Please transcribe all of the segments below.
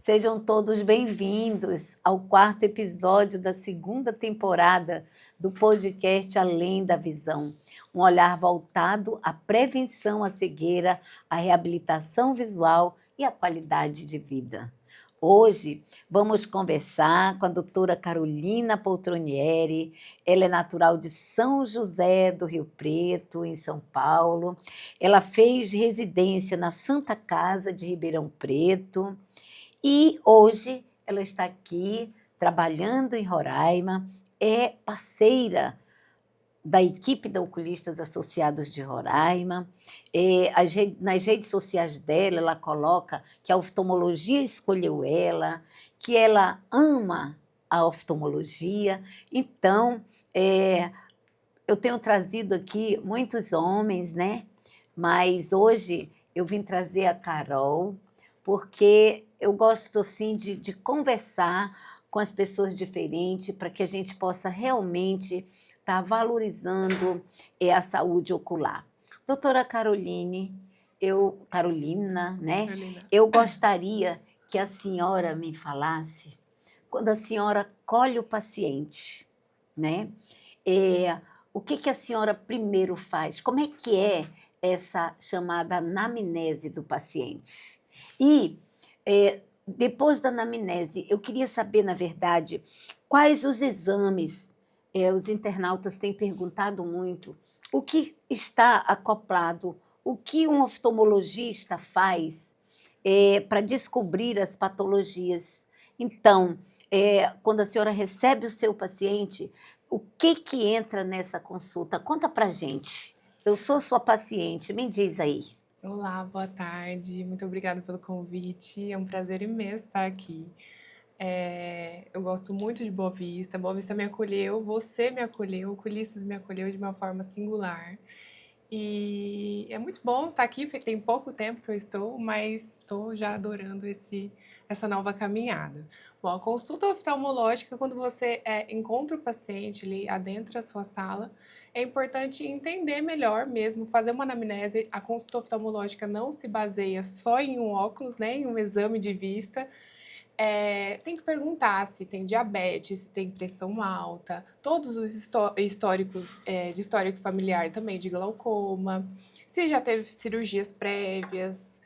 Sejam todos bem-vindos ao quarto episódio da segunda temporada do podcast Além da Visão. Um olhar voltado à prevenção à cegueira, à reabilitação visual e à qualidade de vida. Hoje vamos conversar com a doutora Carolina Poltronieri. Ela é natural de São José do Rio Preto, em São Paulo. Ela fez residência na Santa Casa de Ribeirão Preto. E hoje ela está aqui trabalhando em Roraima, é parceira da equipe da Oculistas Associados de Roraima. Nas redes sociais dela, ela coloca que a oftalmologia escolheu ela, que ela ama a oftalmologia. Então, eu tenho trazido aqui muitos homens, né? Mas hoje eu vim trazer a Carol, porque eu gosto assim de conversar com as pessoas diferentes para que a gente possa realmente estar valorizando a saúde ocular. Doutora Carolina, né? Carolina. Eu gostaria que a senhora me falasse, quando a senhora colhe o paciente, né? O que a senhora primeiro faz? Como é que é essa chamada anamnese do paciente? E, depois da anamnese, eu queria saber, na verdade, quais os exames, os internautas têm perguntado muito, o que está acoplado, o que um oftalmologista faz para descobrir as patologias. Então, quando a senhora recebe o seu paciente, o que entra nessa consulta? Conta para gente. Eu sou sua paciente, me diz aí. Olá, boa tarde. Muito obrigada pelo convite. É um prazer imenso estar aqui. Eu gosto muito de Boa Vista. Boa Vista me acolheu, você me acolheu, o Oculistas me acolheu de uma forma singular. E é muito bom estar aqui. Tem pouco tempo que eu estou, mas estou já adorando essa nova caminhada. Bom, a consulta oftalmológica, quando você encontra o paciente ali, adentra a sua sala, é importante entender melhor mesmo, fazer uma anamnese. A consulta oftalmológica não se baseia só em um óculos, né, em um exame de vista. Tem que perguntar se tem diabetes, se tem pressão alta, todos os históricos de histórico familiar também de glaucoma, se já teve cirurgias prévias,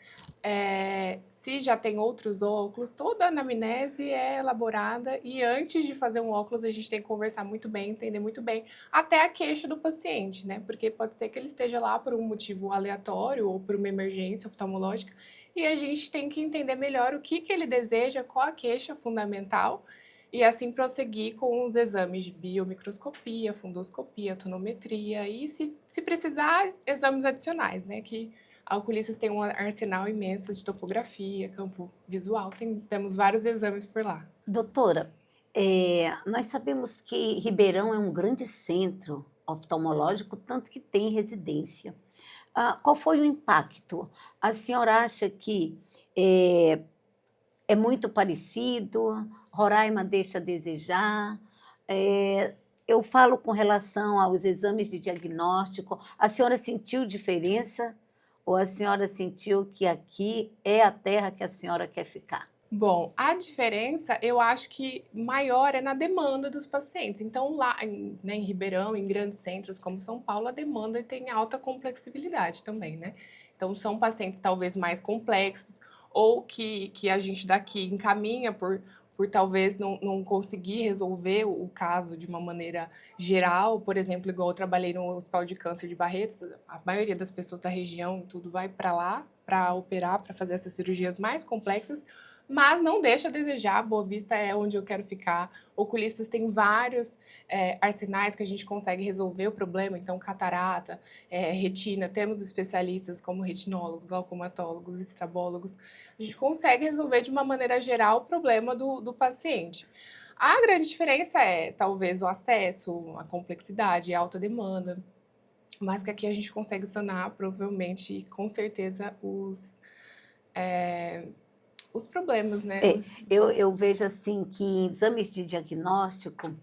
se já tem outros óculos. Toda a anamnese é elaborada e antes de fazer um óculos a gente tem que conversar muito bem, entender muito bem até a queixa do paciente, né? Porque pode ser que ele esteja lá por um motivo aleatório ou por uma emergência oftalmológica e a gente tem que entender melhor o que ele deseja, qual a queixa fundamental e assim prosseguir com os exames de biomicroscopia, fundoscopia, tonometria e, se precisar, exames adicionais, né? Que a Oculistas tem um arsenal imenso de topografia, campo visual, temos vários exames por lá. Doutora, nós sabemos que Ribeirão é um grande centro oftalmológico, tanto que tem residência. Qual foi o impacto? A senhora acha que é muito parecido? Roraima deixa a desejar? Eu falo com relação aos exames de diagnóstico. A senhora sentiu diferença? Ou a senhora sentiu que aqui é a terra que a senhora quer ficar? Bom, a diferença eu acho que maior é na demanda dos pacientes. Então, lá né, em Ribeirão, em grandes centros como São Paulo, a demanda tem alta complexibilidade também, né? Então, são pacientes talvez mais complexos ou que a gente daqui encaminha por talvez não conseguir resolver o caso de uma maneira geral. Por exemplo, igual eu trabalhei no Hospital de Câncer de Barretos, a maioria das pessoas da região tudo vai para lá para operar, para fazer essas cirurgias mais complexas, mas não deixa a desejar. Boa Vista é onde eu quero ficar. Oculistas tem vários arsenais que a gente consegue resolver o problema. Então, catarata, retina, temos especialistas como retinólogos, glaucomatólogos, estrabólogos. A gente consegue resolver de uma maneira geral o problema do paciente. A grande diferença é, talvez, o acesso, a complexidade, a alta demanda, mas que aqui a gente consegue sanar, provavelmente, e com certeza, os problemas, né? Eu vejo assim que em exames de diagnóstico,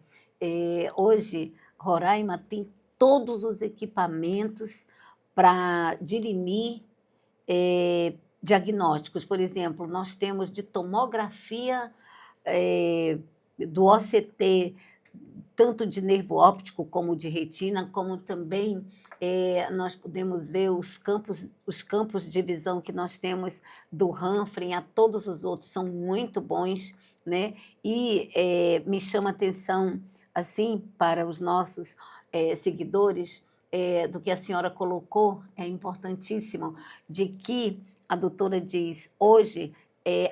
hoje Roraima tem todos os equipamentos para dirimir diagnósticos. Por exemplo, nós temos de tomografia do OCT, tanto de nervo óptico como de retina, como também nós podemos ver os campos de visão que nós temos do Humphrey a todos os outros, são muito bons, né? E me chama a atenção, assim, para os nossos seguidores, do que a senhora colocou, é importantíssimo, de que a doutora diz, hoje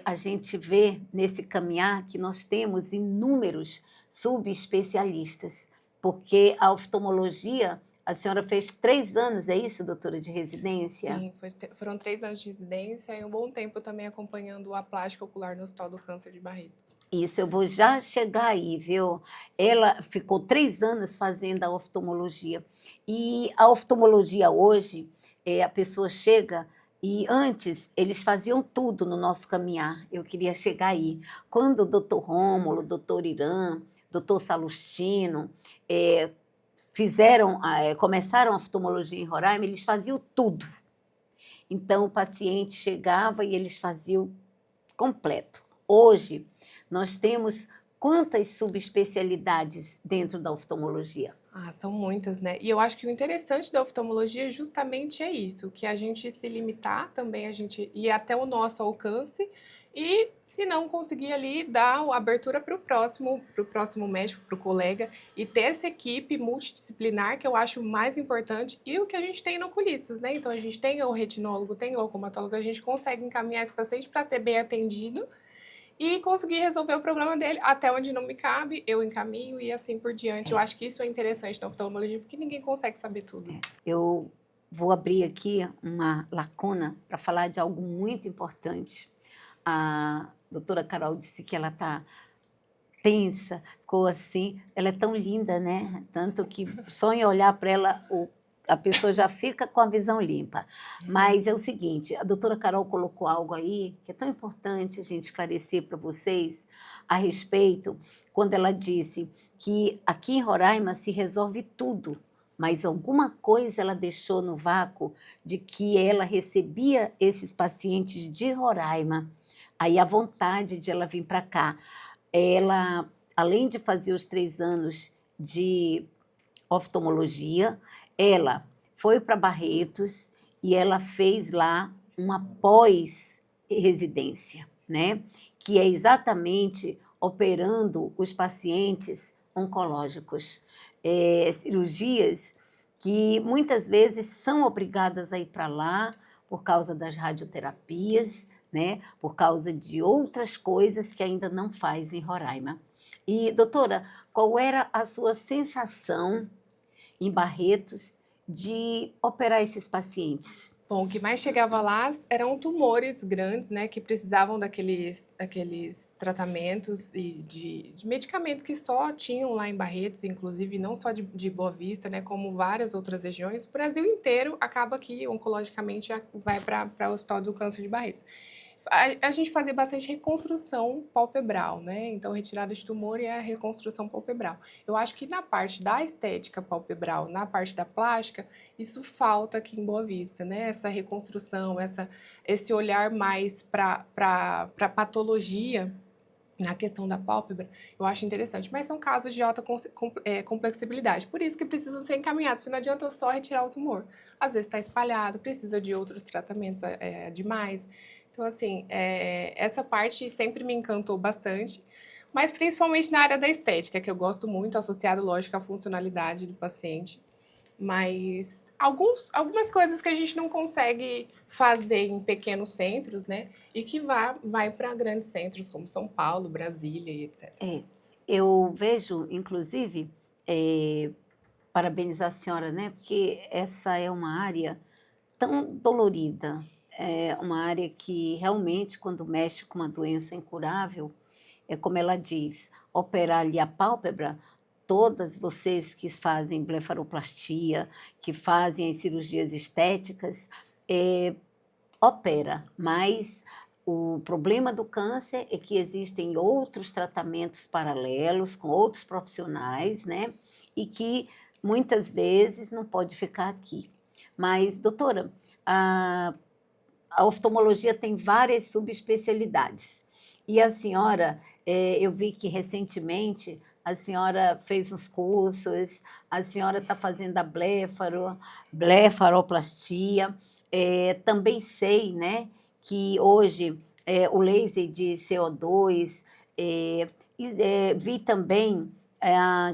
a gente vê nesse caminhar que nós temos inúmeros subespecialistas, porque a oftalmologia, a senhora fez 3 anos, é isso, doutora, de residência? Sim, foram 3 anos de residência e um bom tempo também acompanhando a plástica ocular no Hospital do Câncer de Barretos. Isso, eu vou já chegar aí, viu? Ela ficou 3 anos fazendo a oftalmologia. E a oftalmologia hoje, a pessoa chega e antes eles faziam tudo no nosso caminhar. Eu queria chegar aí. Quando o doutor Rômulo, o doutor Irã, doutor Salustino começaram a oftalmologia em Roraima, eles faziam tudo. Então o paciente chegava e eles faziam completo. Hoje, nós temos quantas subespecialidades dentro da oftalmologia? Ah, são muitas, né? E eu acho que o interessante da oftalmologia justamente é isso, que a gente se limitar também, a gente ir até o nosso alcance e, se não conseguir ali, dar a abertura para o próximo médico, para o colega, e ter essa equipe multidisciplinar, que eu acho mais importante, e o que a gente tem no oculistas, né? Então, a gente tem o retinólogo, tem o glaucomatólogo, a gente consegue encaminhar esse paciente para ser bem atendido, e conseguir resolver o problema dele até onde não me cabe, eu encaminho e assim por diante. Eu acho que isso é interessante na oftalmologia, porque ninguém consegue saber tudo. Eu vou abrir aqui uma lacuna para falar de algo muito importante. A doutora Carol disse que ela está tensa, ficou assim, ela é tão linda, né? Tanto que só em olhar para ela a pessoa já fica com a visão limpa. Mas é o seguinte, a doutora Carol colocou algo aí que é tão importante a gente esclarecer para vocês a respeito, quando ela disse que aqui em Roraima se resolve tudo, mas alguma coisa ela deixou no vácuo de que ela recebia esses pacientes de Roraima, aí a vontade de ela vir para cá. Ela, além de fazer os 3 anos de oftalmologia, ela foi para Barretos e ela fez lá uma pós-residência, né? Que é exatamente operando os pacientes oncológicos. Cirurgias que muitas vezes são obrigadas a ir para lá por causa das radioterapias, né? Por causa de outras coisas que ainda não faz em Roraima. E, doutora, qual era a sua sensação em Barretos de operar esses pacientes? Bom, o que mais chegava lá eram tumores grandes, né, que precisavam daqueles tratamentos e de medicamentos que só tinham lá em Barretos, inclusive não só de Boa Vista, né, como várias outras regiões. O Brasil inteiro acaba que, oncologicamente, vai para o Hospital do Câncer de Barretos. A gente fazia bastante reconstrução palpebral, né? Então, retirada de tumor e a reconstrução palpebral. Eu acho que na parte da estética palpebral, na parte da plástica, isso falta aqui em Boa Vista, né? Essa reconstrução, esse olhar mais para patologia na questão da pálpebra, eu acho interessante. Mas são casos de alta complexibilidade, por isso que precisam ser encaminhados, porque não adianta eu só retirar o tumor. Às vezes está espalhado, precisa de outros tratamentos demais. Então, assim, essa parte sempre me encantou bastante, mas principalmente na área da estética, que eu gosto muito, associado, lógico, à funcionalidade do paciente. Mas algumas coisas que a gente não consegue fazer em pequenos centros, né? E que vai para grandes centros como São Paulo, Brasília e etc. Eu vejo, inclusive, parabenizar a senhora, né? Porque essa é uma área tão dolorida, é uma área que realmente, quando mexe com uma doença incurável, é como ela diz, operar ali a pálpebra, todas vocês que fazem blefaroplastia, que fazem as cirurgias estéticas, opera, mas o problema do câncer é que existem outros tratamentos paralelos com outros profissionais, né? E que muitas vezes não pode ficar aqui. Mas, doutora, a oftalmologia tem várias subespecialidades. E a senhora, eu vi que recentemente a senhora fez uns cursos, a senhora está fazendo a blefaroplastia. Também sei, né, que hoje o laser de CO2, vi também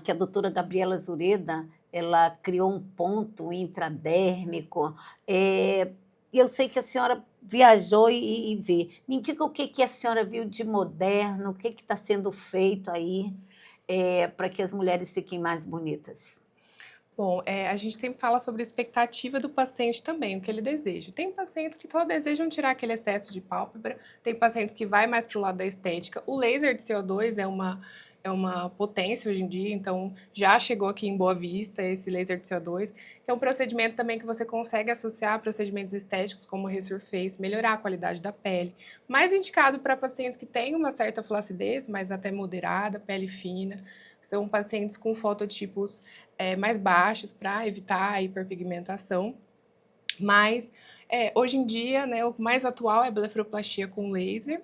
que a doutora Gabriela Zureda, ela criou um ponto intradérmico. Eu sei que a senhora viajou e vê. Me diga o que a senhora viu de moderno, o que está sendo feito aí para que as mulheres fiquem mais bonitas. Bom, a gente sempre fala sobre a expectativa do paciente também, o que ele deseja. Tem pacientes que só desejam tirar aquele excesso de pálpebra, tem pacientes que vai mais para o lado da estética. O laser de CO2 é uma potência hoje em dia, então já chegou aqui em Boa Vista esse laser de CO2, que é um procedimento também que você consegue associar a procedimentos estéticos como o Resurface, melhorar a qualidade da pele. Mais indicado para pacientes que têm uma certa flacidez, mas até moderada, pele fina. São pacientes com fototipos mais baixos para evitar a hiperpigmentação. Mas, hoje em dia, né, o mais atual é a blefaroplastia com laser.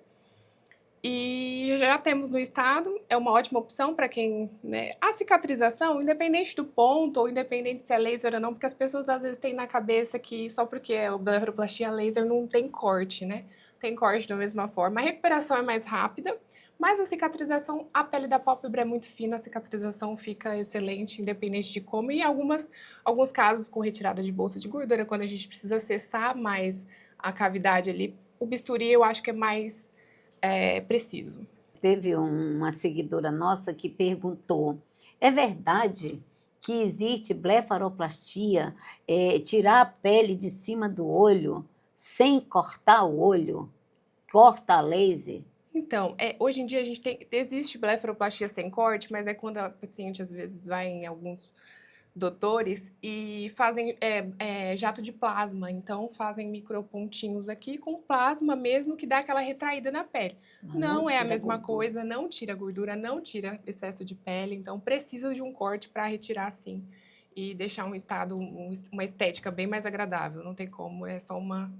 E já temos no estado, é uma ótima opção para quem, né, a cicatrização, independente do ponto ou independente se é laser ou não, porque as pessoas às vezes têm na cabeça que só porque é blefaroplastia laser não tem corte, né? Tem corte da mesma forma. A recuperação é mais rápida, mas a cicatrização, a pele da pálpebra é muito fina, a cicatrização fica excelente, independente de como. E alguns casos com retirada de bolsa de gordura, quando a gente precisa acessar mais a cavidade ali, o bisturi eu acho que é mais preciso. Teve uma seguidora nossa que perguntou: é verdade que existe blefaroplastia, tirar a pele de cima do olho sem cortar o olho? Corta a laser? Então, hoje em dia existe blefaroplastia sem corte, mas é quando a paciente às vezes vai em alguns doutores e fazem jato de plasma, então fazem micropontinhos aqui com plasma mesmo que dá aquela retraída na pele. Não é a mesma coisa, não tira gordura, não tira excesso de pele, então precisa de um corte para retirar sim e deixar um estado, uma estética bem mais agradável, não tem como, é só uma...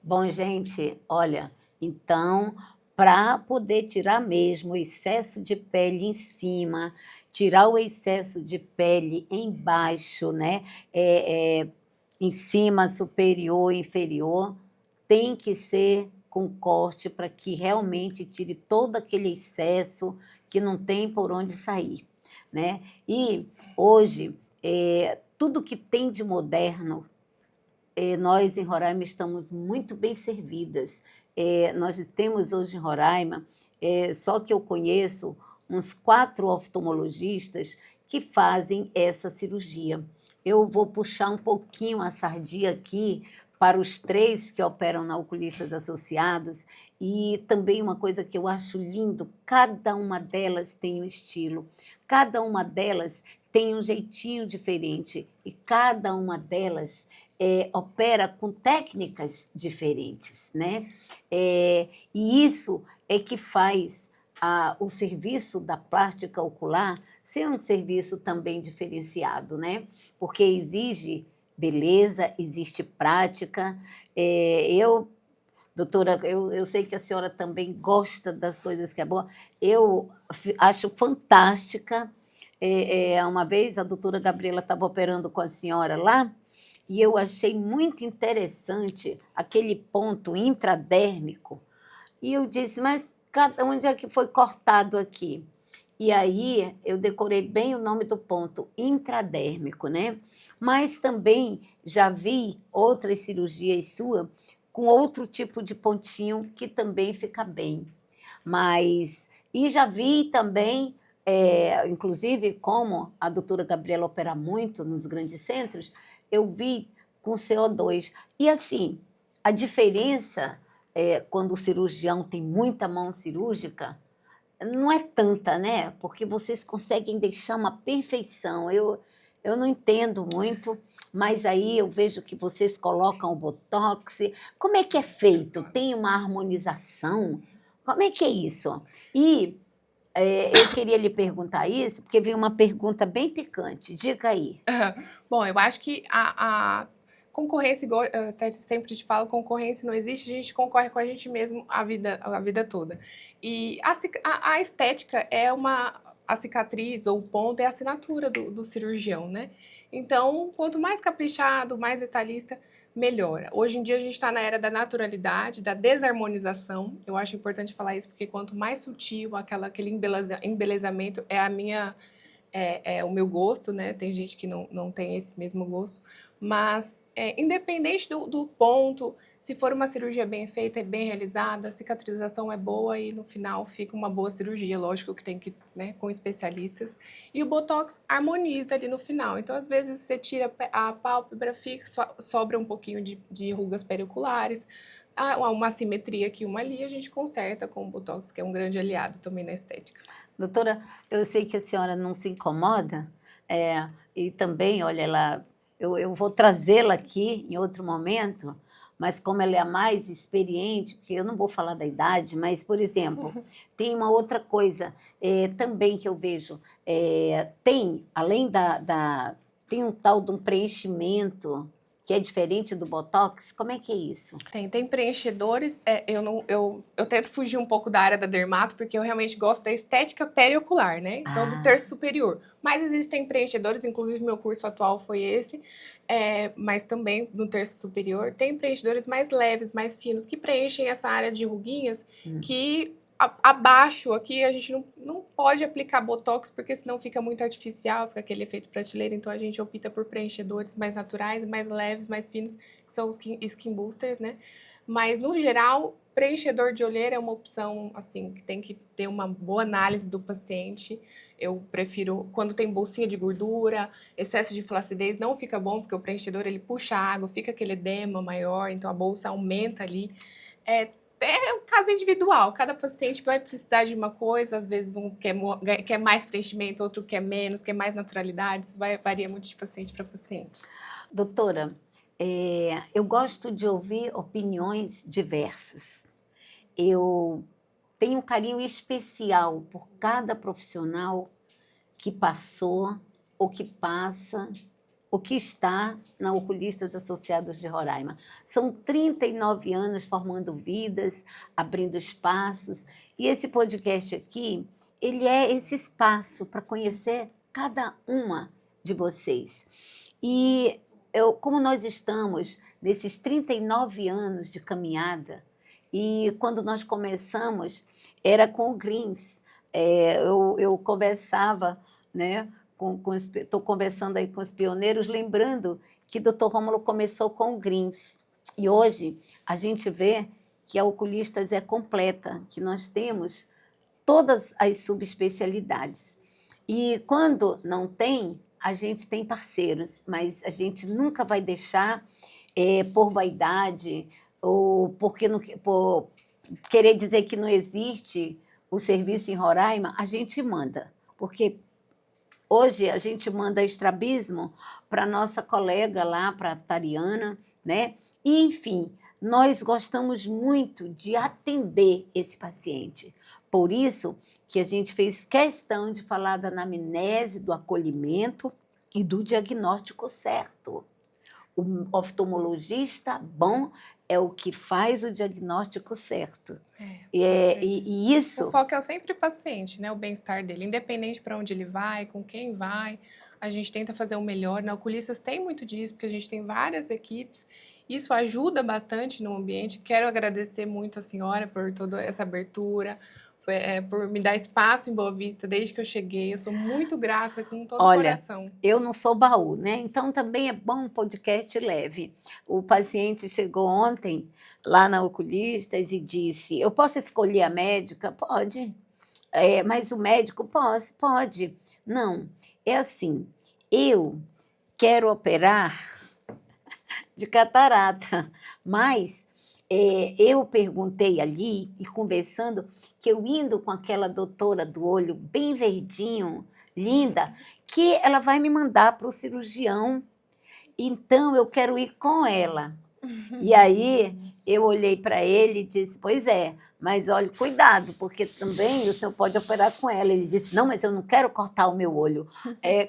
Bom, gente, olha, então, para poder tirar mesmo o excesso de pele em cima, tirar o excesso de pele embaixo, né? Em cima, superior, inferior, tem que ser com corte para que realmente tire todo aquele excesso que não tem por onde sair, né? E hoje, tudo que tem de moderno, nós em Roraima estamos muito bem servidas. Nós temos hoje em Roraima, só que eu conheço uns 4 oftalmologistas que fazem essa cirurgia. Eu vou puxar um pouquinho a sardinha aqui para os 3 que operam na Oculistas Associados, e também uma coisa que eu acho lindo, cada uma delas tem um estilo, cada uma delas tem um jeitinho diferente, e cada uma delas opera com técnicas diferentes, né? E isso é que faz o serviço da plástica ocular ser um serviço também diferenciado, né? Porque exige beleza, existe prática. Doutora, eu sei que a senhora também gosta das coisas que é boa. Eu acho fantástica. Uma vez a doutora Gabriela estava operando com a senhora lá, e eu achei muito interessante aquele ponto intradérmico. E eu disse, mas onde é que foi cortado aqui? E aí eu decorei bem o nome do ponto, intradérmico, né? Mas também já vi outras cirurgias suas com outro tipo de pontinho que também fica bem. E já vi também, inclusive, como a doutora Gabriela opera muito nos grandes centros, eu vi com CO2. E assim, a diferença, quando o cirurgião tem muita mão cirúrgica, não é tanta, né? Porque vocês conseguem deixar uma perfeição. Eu não entendo muito, mas aí eu vejo que vocês colocam o botox. Como é que é feito? Tem uma harmonização? Como é que é isso? E eu queria lhe perguntar isso, porque veio uma pergunta bem picante. Diga aí. Bom, eu acho que concorrência, igual eu até sempre te falo, concorrência não existe, a gente concorre com a gente mesmo a vida toda. E a estética é a cicatriz ou o ponto é a assinatura do cirurgião, né? Então, quanto mais caprichado, mais detalhista, melhora. Hoje em dia a gente está na era da naturalidade, da desarmonização. Eu acho importante falar isso porque quanto mais sutil aquele embelezamento é o meu gosto, né? Tem gente que não tem esse mesmo gosto, mas independente do ponto, se for uma cirurgia bem feita e bem realizada, a cicatrização é boa e no final fica uma boa cirurgia. Lógico que tem que, né, com especialistas. E o Botox harmoniza ali no final. Então, às vezes, você tira a pálpebra, sobra um pouquinho de rugas perioculares, uma assimetria aqui, uma ali, a gente conserta com o Botox, que é um grande aliado também na estética. Doutora, eu sei que a senhora não se incomoda, e também, olha, eu vou trazê-la aqui em outro momento, mas como ela é a mais experiente, porque eu não vou falar da idade, mas, por exemplo, tem uma outra coisa também que eu vejo, além tem um tal de um preenchimento que é diferente do Botox, como é que é isso? Tem preenchedores, eu tento fugir um pouco da área da dermato, porque eu realmente gosto da estética periocular, né? Então, do terço superior. Mas existem preenchedores, inclusive meu curso atual foi esse, mas também no terço superior. Tem preenchedores mais leves, mais finos, que preenchem essa área de ruguinhas que... Abaixo aqui a gente não pode aplicar Botox, porque senão fica muito artificial, fica aquele efeito prateleira, então a gente opta por preenchedores mais naturais, mais leves, mais finos, que são os skin boosters, né? Mas, no geral, preenchedor de olheira é uma opção, assim, que tem que ter uma boa análise do paciente. Eu prefiro, quando tem bolsinha de gordura, excesso de flacidez, não fica bom, porque o preenchedor, ele puxa água, fica aquele edema maior, então a bolsa aumenta ali. É um caso individual, cada paciente vai precisar de uma coisa, às vezes um quer mais preenchimento, outro quer menos, quer mais naturalidade, isso varia muito de paciente para paciente. Doutora, eu gosto de ouvir opiniões diversas. Eu tenho um carinho especial por cada profissional que passou, ou que passa, ou que está na Oculistas Associados de Roraima. São 39 anos formando vidas, abrindo espaços, e esse podcast aqui, ele é esse espaço para conhecer cada uma de vocês. E como nós estamos nesses 39 anos de caminhada, e quando nós começamos, era com o Greens. Eu conversava, né? Estou conversando aí com os pioneiros, lembrando que Dr. Rômulo começou com o Greens. E hoje a gente vê que a Oculistas é completa, que nós temos todas as subespecialidades. E quando não tem, a gente tem parceiros, mas a gente nunca vai deixar, por vaidade, ou por querer dizer que não existe o serviço em Roraima, a gente manda, porque hoje a gente manda estrabismo para a nossa colega lá, para a Tariana, né? E, enfim, nós gostamos muito de atender esse paciente. Por isso que a gente fez questão de falar da anamnese, do acolhimento e do diagnóstico certo. O oftalmologista bom é o que faz o diagnóstico certo. E isso... O foco é sempre o paciente, né? O bem-estar dele, independente para onde ele vai, com quem vai, a gente tenta fazer o melhor. Na Oculistas tem muito disso, porque a gente tem várias equipes, isso ajuda bastante no ambiente. Quero agradecer muito a senhora por toda essa abertura, por me dar espaço em Boa Vista desde que eu cheguei. Eu sou muito grata, com todo o coração. Eu não sou baú, né? Então também é bom um podcast leve. O paciente chegou ontem lá na Oculistas e disse: eu posso escolher a médica? Pode. Mas o médico pode. Não, é assim, eu quero operar de catarata, mas eu perguntei ali, e conversando, que eu indo com aquela doutora do olho bem verdinho, linda, que ela vai me mandar para o cirurgião, então eu quero ir com ela. E aí eu olhei para ele e disse: pois é, mas olha, cuidado, porque também o senhor pode operar com ela. Ele disse: não, mas eu não quero cortar o meu olho.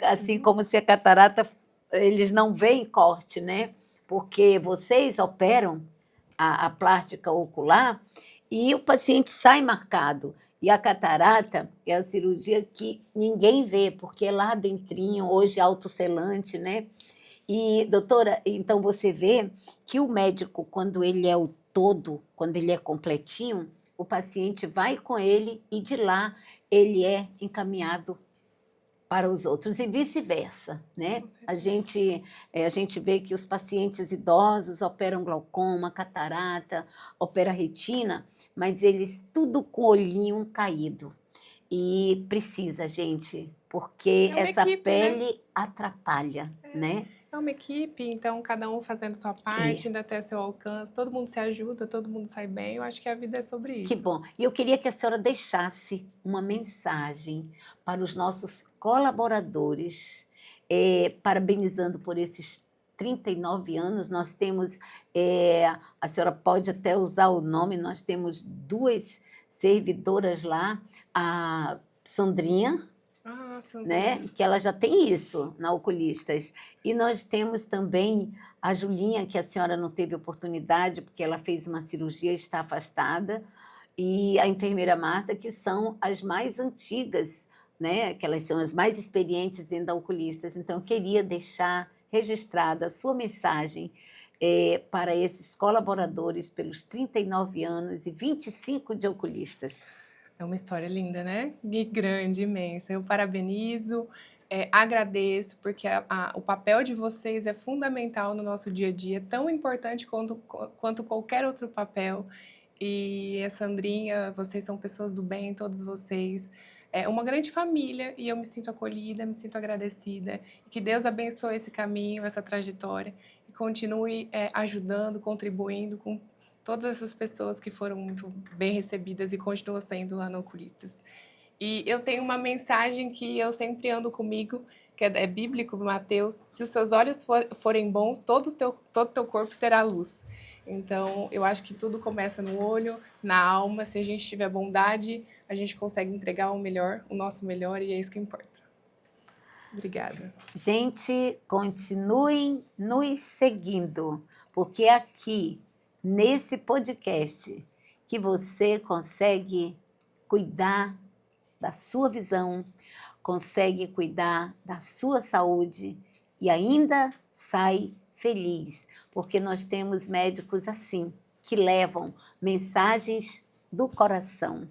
Assim como se a catarata, eles não veem corte, né? porque vocês operam a plástica ocular e o paciente sai marcado. E a catarata é a cirurgia que ninguém vê, porque é lá dentrinho, hoje autocelante, né? E, doutora, então você vê que o médico, quando ele é o todo, quando ele é completinho, o paciente vai com ele e de lá ele é encaminhado para os outros e vice-versa, né? Com A certeza. gente vê que os pacientes idosos operam glaucoma, catarata, opera retina, mas eles tudo com o olhinho caído. E precisa, gente, porque É uma essa equipe, né? pele atrapalha, né? É uma equipe, então cada um fazendo sua É. parte, ainda até seu alcance, todo mundo se ajuda, todo mundo sai bem. Eu acho que a vida é sobre Que isso. bom. E eu queria que a senhora deixasse uma mensagem para os nossos colaboradores, parabenizando por esses 39 anos. Nós temos, a senhora pode até usar o nome, nós temos duas servidoras lá, a Sandrinha, Ah, né, Sandrinha. que ela já tem isso na Oculistas. E nós temos também a Julinha, que a senhora não teve oportunidade, porque ela fez uma cirurgia e está afastada, e a enfermeira Marta, que são as mais antigas, né, que elas são as mais experientes dentro da Oculistas. Então, eu queria deixar registrada a sua mensagem para esses colaboradores pelos 39 anos e 25 de Oculistas. É uma história linda, né? E grande, imensa. Eu parabenizo, agradeço, porque o papel de vocês é fundamental no nosso dia a dia, tão importante quanto qualquer outro papel. E a Sandrinha, vocês são pessoas do bem, todos vocês. É uma grande família e eu me sinto acolhida, me sinto agradecida. Que Deus abençoe esse caminho, essa trajetória e continue ajudando, contribuindo com todas essas pessoas que foram muito bem recebidas e continuam sendo lá no Oculistas. E eu tenho uma mensagem que eu sempre ando comigo, que é bíblico, Mateus: se os seus olhos forem bons, todo o teu corpo será luz. Então, eu acho que tudo começa no olho, na alma. Se a gente tiver bondade, a gente consegue entregar o melhor, o nosso melhor, e é isso que importa. Obrigada. Gente, continuem nos seguindo, porque é aqui, nesse podcast, que você consegue cuidar da sua visão, consegue cuidar da sua saúde e ainda sai feliz, porque nós temos médicos assim, que levam mensagens do coração.